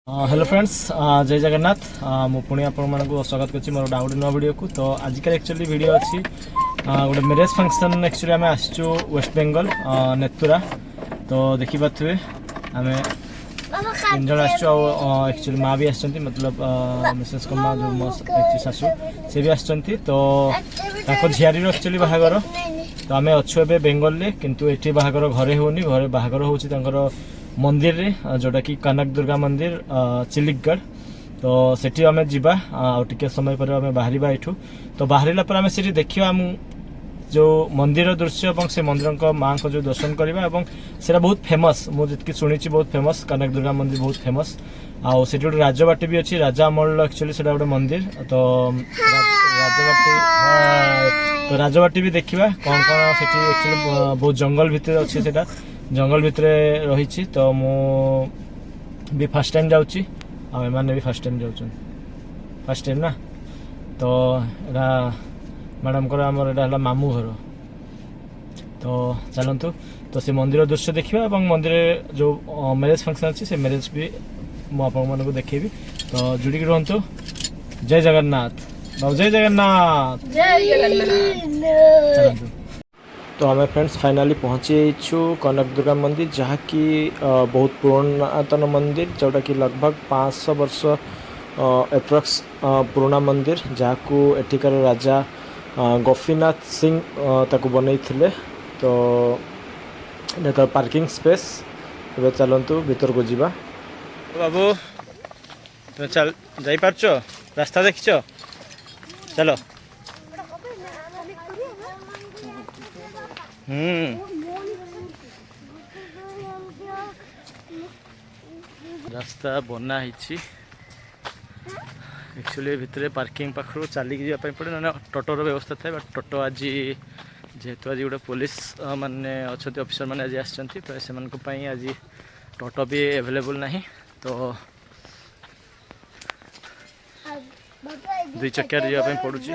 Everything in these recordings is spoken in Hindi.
हेलो फ्रेंड्स, जय जगन्नाथ। मु पुणी आपको स्वागत कर मोर गोटे नुआ वीडियो को। तो आजिकल एक्चुअली वीडियो अच्छी गोटे मैरेज फंक्शन एक्चुअली आम आसचु वेस्ट बेंगल नेतुरा। तो देखिपे आम तीन जन आसचुअली माँ भी आस मतलब मिसेस को माँ जो मो शाशु सी भी आस। तो झियारी एक्चुअली बाहागर। तो आम अच्छु ए बेंगल किंतु ये बाहागर घरे होनी, घरे बाहागर हो मंदिर रे जोटा कि कनक दुर्गा मंदिर चिलिकगढ़। तो सेठी आम जीवा टिके समय पर आम बाहर एठू। तो बाहर पर आम से देखा आम जो मंदिर दृश्य और से मंदिर को माँ को जो दर्शन करवा से बहुत फेमस मुझे शुणी बहुत फेमस कनक दुर्गा मंदिर बहुत फेमस। आउ से गोटे राजबाटी भी अच्छी राजा अमल एक्चुअली से गोटे मंदिर। तो राजबाटी भी देखा कौन कौन से एक्चुअली बहुत जंगल भितर अच्छे से जंगल भितर रही। तो मु भी फर्स्ट टाइम जाऊँगी आने भी फर्स्ट टाइम जाऊँ फर्स्ट टाइम ना। तो मैडम को आमर मामू घर। तो चलतु तो से मंदिर दृश्य देखा और मंदिर जो मैरेज फंक्शन अच्छी से मैरेज भी मुझे देखेबी। तो जुड़ी रुहतु। जय जगन्नाथ बाबू, जय जगन्नाथ। चलतु तो आम फ्रेंड्स फाइनाली पहुँचीछु कनक दुर्गा मंदिर जहाँकि बहुत पुरातन मंदिर जोटा कि लगभग 500 वर्ष एप्रॉक्स पुराना मंदिर जहाँ एठिकार राजा गोपीनाथ सिंह ताकू बनई थिले। तो देखो पार्किंग स्पेस। ए चलतु भीतर को जीवा। बाबू तुम चल जाई पारछ, रास्ता देखिछ? चलो। रास्ता बना एक्चुअली भितर पार्किंग पाखर चलिक जावाई पड़े ना टोटोर व्यवस्था थाए। बट टोटो आज जेहेतु आज गोटे पुलिस माने अच्छा ऑफिसर मैंने आज आसछन्ति तो से आज टोटो भी अवेलेबल नहीं। तो दुई चक्कर जावाई पड़ुची।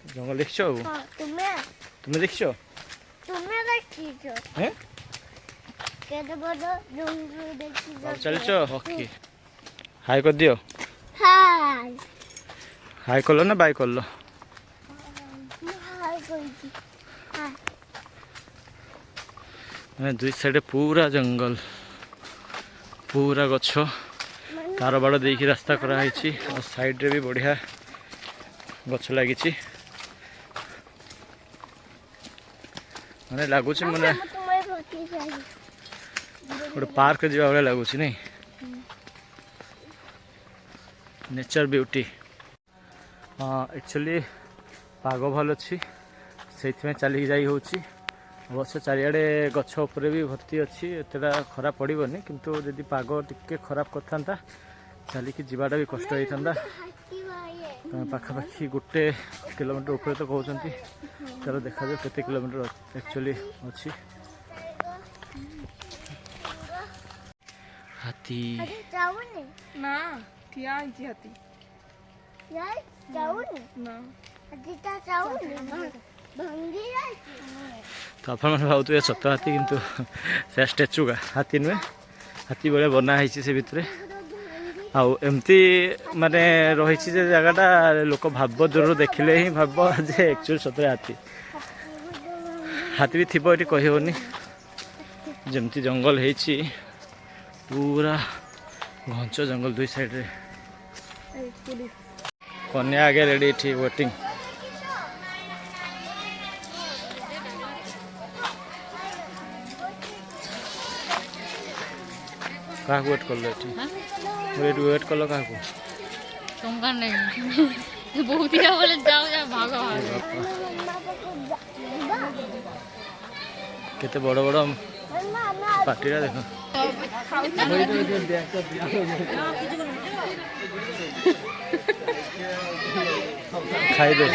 जंगल देखछ? तुम्हें देखछ? चलछ ओके। हाय कर दियो। हाय हाय कलो ना बाय कलो? दुई साइड पूरा जंगल पूरा गछ तार बाड़ देकी रास्ता कराई और साइड रे भी बढ़िया गछ लगी माने लगुच माने गोटे पार्क जावा भाई लगुच नहीं। Nature beauty. हाँ एक्चुअली पाग भल अच्छी से चलिक जाई होची। अवश्य चारियाडे गछ उपरे भी भर्ती अच्छी एतटा खराब पड़ोनी किंतु जदि पाग टिके खराब करता चलिकी जीवाटा भी कष्ट होता। पाखापाखि 1 किलोमीटर ऊपर तो कहते चलो देखा जाए केते किलोमीटर एक्चुअली अच्छी। हाथी ना ठिया हाथी तो आप भावुए सत हाथी किंतु से स्टेचू का हाथी नुहे हाथी भाया बनाई से भितर आमती माने रही जगटा लोक भाव दूर देखिले ही भाव जे एक्चुअली सतरे हाथी हाथी भी थी ये कहनी जमती जंगल है पूरा घंच जंगल दुई साइड रे। कन्या आगे रेडी थी वेटिंग। क्या वेट कर लो वेट कर लो क्या बहुत ही बोले जाओ जा भागो केते बड़ बड़ पार्टी देखो खाई दे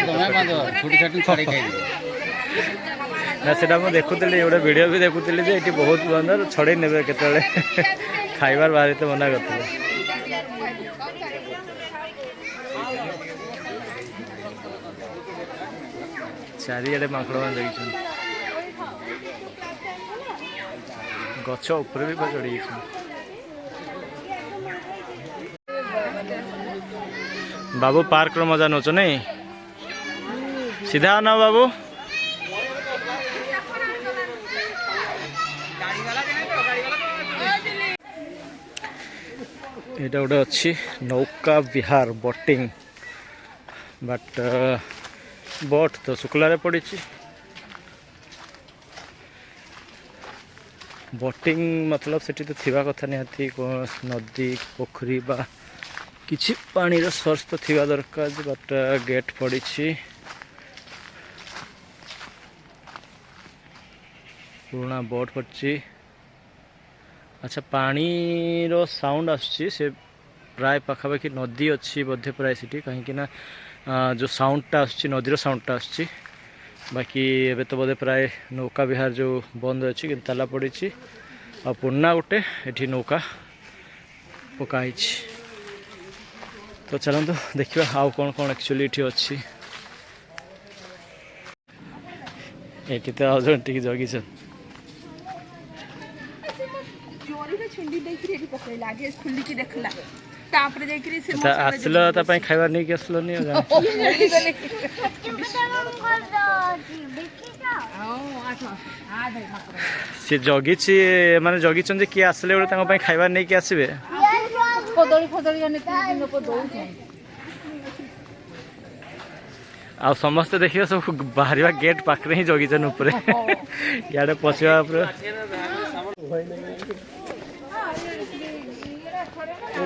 ना से देखुली गोटे वीडियो भी देखुली ये बहुत बंद छड़े ने केतले खाइबार बाहर तो मना करते चारिड़े माकड़ मान देखी गछ ऊपर भी चढ़ी बाबू पार्क रो मजा नौच नहीं सीधा ना बाबू এটা গোটে ଅଛି ନୌକା ବିହାର ବୋଟିଂ ବଟ୍ ବୋଟ୍ ତ ଶୁଖିଲାରେ ପଡ଼ିଛି ବୋଟିଂ मतलब ସେଠି ତ ଥିବା କଥା ନିହାତି ନଦୀ ପୋଖରୀ ବା କିଛି ପାଣିର ସୋର୍ସ ତ ଥିବା ଦରକାର ବଟ୍ ଗେଟ୍ ପଡ଼ିଛି ପୁରୁଣା ବୋଟ୍ ପଡ଼ିଛି अच्छा पानी रो साउंड आसुची से प्राय पाखापाखि नदी अच्छी बोधे प्राय सिटी कहीं ना जो साउंडटा आसुची नदीर साउंडटा आसुची बाकी एबे तो बोधे प्राय नौका विहार जो बंद अच्छी कि ताला पड़ी आ पुरना गोटे एठी नौका पकाई तो चलते देखा आउ कौन कौन एक्चुअली एठी अच्छी एठी तो आउ जन टिक जगिछ आसलो खाइबार नहीं आसलो सी जगी माने जगी किए आसले बेले खाइबार नहीं आसबे आ समस्ते देखिए सब बाहर गेट पाखे ही जगिचन ऊपर इे पशिया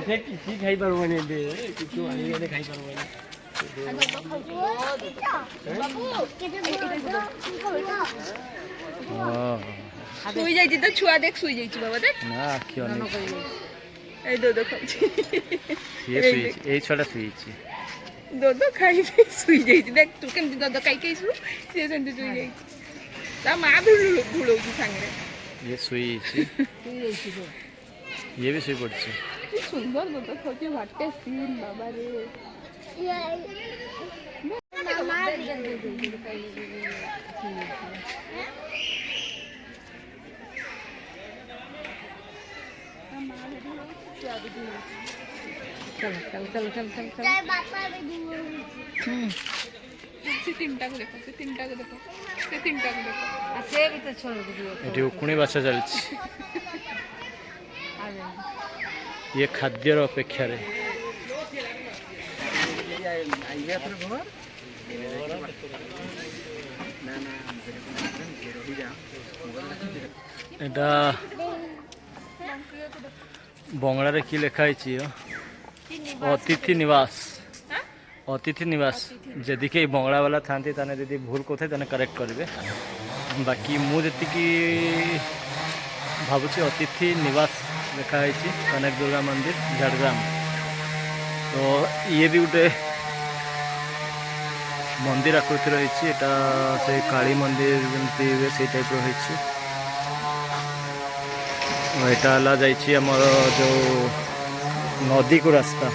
किसी खाई पार्बनी खाई सुई जाई तो छुआ देख सुई जाई बाबा देख ना आखियो नहीं ए दो खाऊ ये सुई ए छोटा सुई दो खाई सुई जाई देख तू केम दो खाई के सु से सेंती सुई जाई ता मां भुलो की संगे ये सुई ये भी सुई पड़ছে सुंदर दो खोजे भाटे सीन बाबा रे एटी उकुणी बाछा चलछि ये खाद्यर अपेक्षा रे एटा बंगला रे की लिखा है अतिथि निवास जदि के बंगला वाला था दीदी भूल को थे करेक्ट करेंगे बाकी मुझे भावुँ अतिथि निवास लिखा है कनक दुर्गा मंदिर झाड़ग्राम तो ये भी गोटे मंदिर आकृति रही से काली मंदिर जमती हुए से टाइप रही यहाँ जाइए आमर जो नदी को रास्ता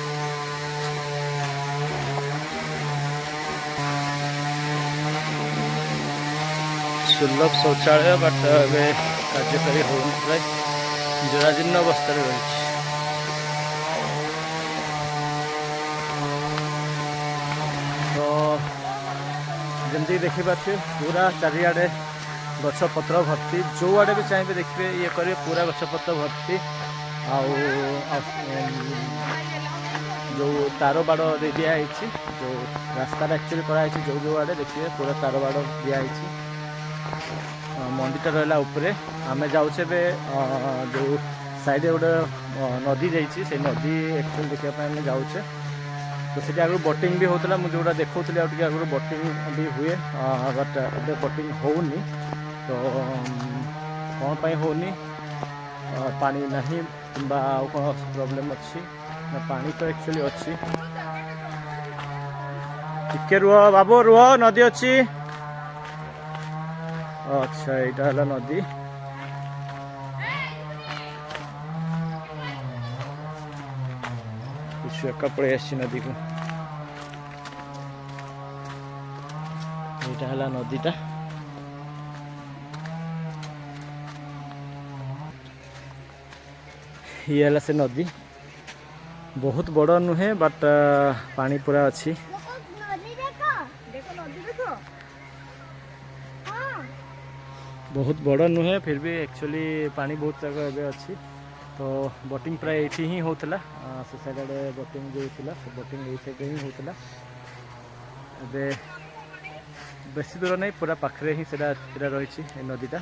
सुलभ शौचालय बट ए कार्यकारी हो प्राय जराजीर्ण अवस्था रही तो जमती देखिए पूरा चारिआडे गछपत्र भर्ती जो आड़े भी चाहिए देखिए ये करेंगे पूरा गछपत्र भर्ती जो तार बाड़ दिखाई जो रास्ता एक्चुअली कराई जो जो आड़े देखिए पूरा तार बाड़ दिखाई मंदिर रहा उपरे आम जाऊे जो साइड गोटे नदी जाइए से नदी एक्चुअली देखापी जाऊे तो से आगे बोटिंग भी होता मुझे जोटा देखा आगे बोटिंग भी हुए बट ए बोटिंग होनी तो कौन पाई होनी पानी नहीं कि कौन प्रॉब्लम अच्छी ना पानी तो एक्चुअली अच्छी टिके रुह बाबू रुह नदी अच्छी अच्छा यहाँ है नदी कुछ एका पड़े नदी को यहाँ है नदीटा ये है से नदी बहुत बड़ नुहे बट पानी पूरा अच्छी बहुत बड़ नुहे फिर भी एक्चुअली पानी बहुत जगह एवं अच्छी तो बोटिंग प्राय ये ही होता से साइड बोटिंग जो होता से बोटिंग ये साइड ही होता बेसी दूर नहीं पूरा पाखे ही रही नदीटा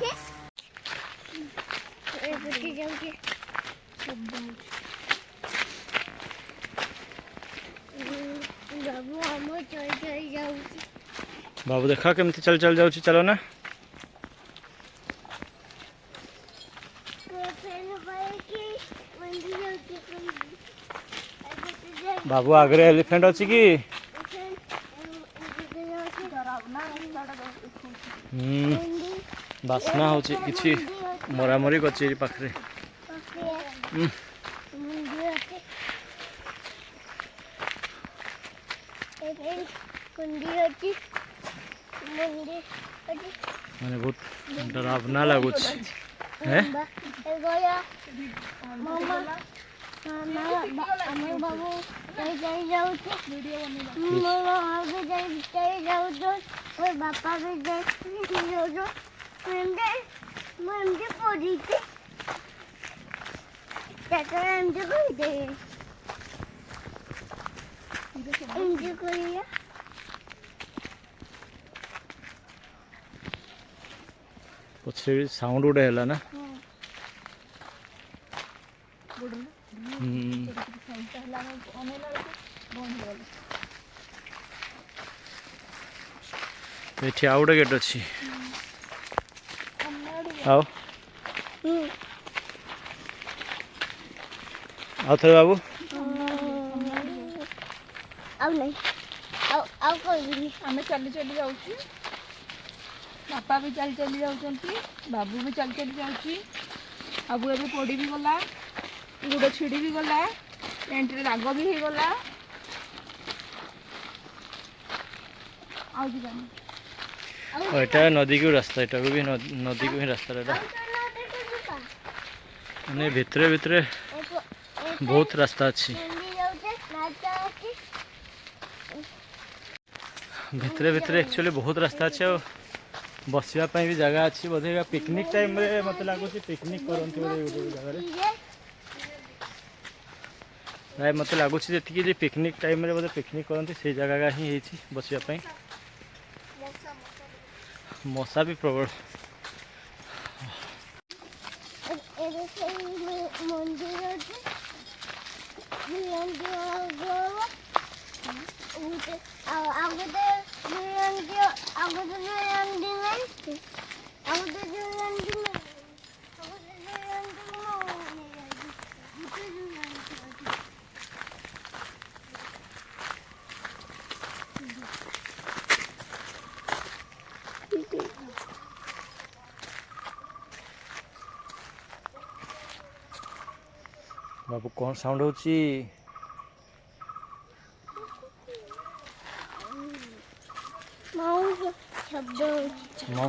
बाबू देखा केमती चल चल जाऊँ चलो ना बाबू आगे एलिफेंट अच्छी कि बास्ना हो कि मरामरी कर पाखे मैंने बहुत डरावना लगुच है बापा भी पछे साउंड गोटे है ना ये आउ गोटे गेट अच्छी आओ आओ थे बाबू आम चली चली जाऊँ बापा भी चली चली जाऊँ बाबू भी चली चली जाऊँ बाबू ए पड़ी भी गला गुड़ छिड़ी भी गला पेंट दाग भी हो गला यहाँ नदी को रास्ता यहाँ को भी नदी को ही रास्ता मैंने भितरे भितरे बहुत रास्ता अच्छी भितरे भितरे एक्चुअली बहुत रास्ता अच्छे और बसवाई भी जगह अच्छी बोधे पिकनिक टाइम रे मत लगुच पिकनिक करती जगह प्राय मत लगुच जी पिकनिक टाइम रे बोधे पिकनिक करती से जगह ही बसवाई मशा भी प्रबल बाबू कौन साउंड होची माउ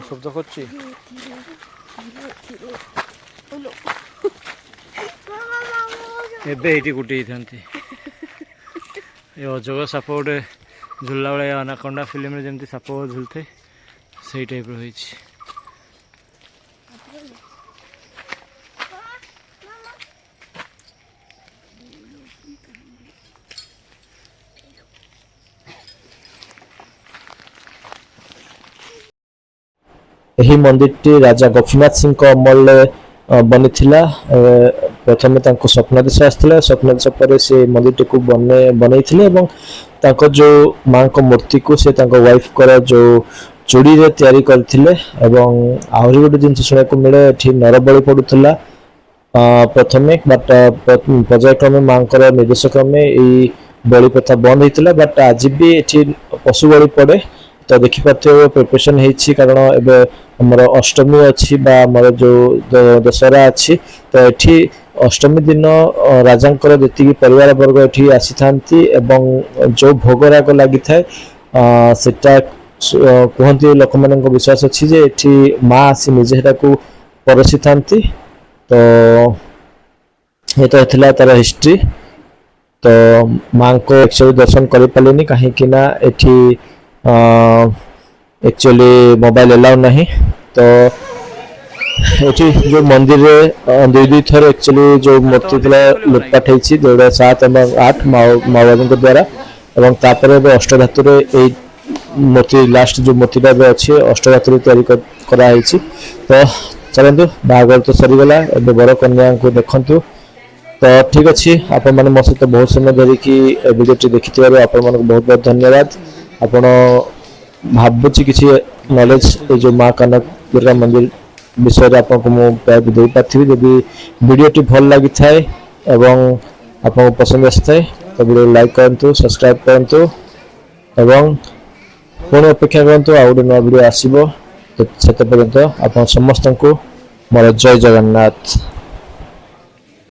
शब्द करची एबे एटी गुटी थंती ये अजगर साप गोटे झुलला बेले अनाकोंडा फिल्म रे जेमती साप झुलते सही टाइप रो होईची यही मंदिर राजा गोपीनाथ सिंह अमल बनी प्रथम स्वप्नादेश आसता स्वप्नादेश पर से मंदिर को बनई जो माँ को मूर्ति को से वाइफ कर जो चूड़ी रे तैयारी करथिले आहरी गोटे जिन शुणा मिले ये नरबली पड़ूला प्रथमे बट पर्यायक्रमे माँ निर्देश क्रमे यही बलि प्रथा बंद होता बट आज भी ये पशु बलि पड़े तो देखिपे प्रिपरेशन होती कारण एवं आमर अष्टमी अच्छी जो दशहरा अच्छी तो ये अष्टमी दिन राजा जी परिवार वर्ग ये आसी था जो भोगराग लगी थाए सेटा कहते लोक मान विश्वास अच्छी जे ये माँ आसी निजे को परसी था तो ये तो थिला तार हिस्ट्री। तो माँ को एक्चुअली दर्शन कर पारे कहीं एठी एक्चुअली मोबाइल अलाउ नहीं। तो एठी जो मंदिर रे दुई दुई थर एक्चुअली जो मूर्ति थी लुटपाट होती 2007 और 8 माओवादी द्वारा एवं तापर अष्टधातु मूर्ति लास्ट जो मूर्तिटा अच्छी अष्टधातु तैयारी कराई। तो चलतु बाहर तो सरीगला ए बर कन्या को देखु। तो ठीक अच्छे आपण मैंने मो सहित बहुत समय धरिकी भिडियो देखी आपण मन बहुत बहुत धन्यवाद। आपण भावुची किसी नॉलेज ये जो माँ कनक दुर्गा मंदिर विषय आपको मुझे दे पाथी जदि वीडियोटी भल लगी थाए एवं आपको पसंद आसी थाए तो वीडियो लाइक करंतु सब्सक्राइब करंतु एवं पुणी अपेक्षा करंतु आ गोटे नया वीडियो आसीबो। तो सेते पर्यंत आपण समस्त को मोर जय जगन्नाथ।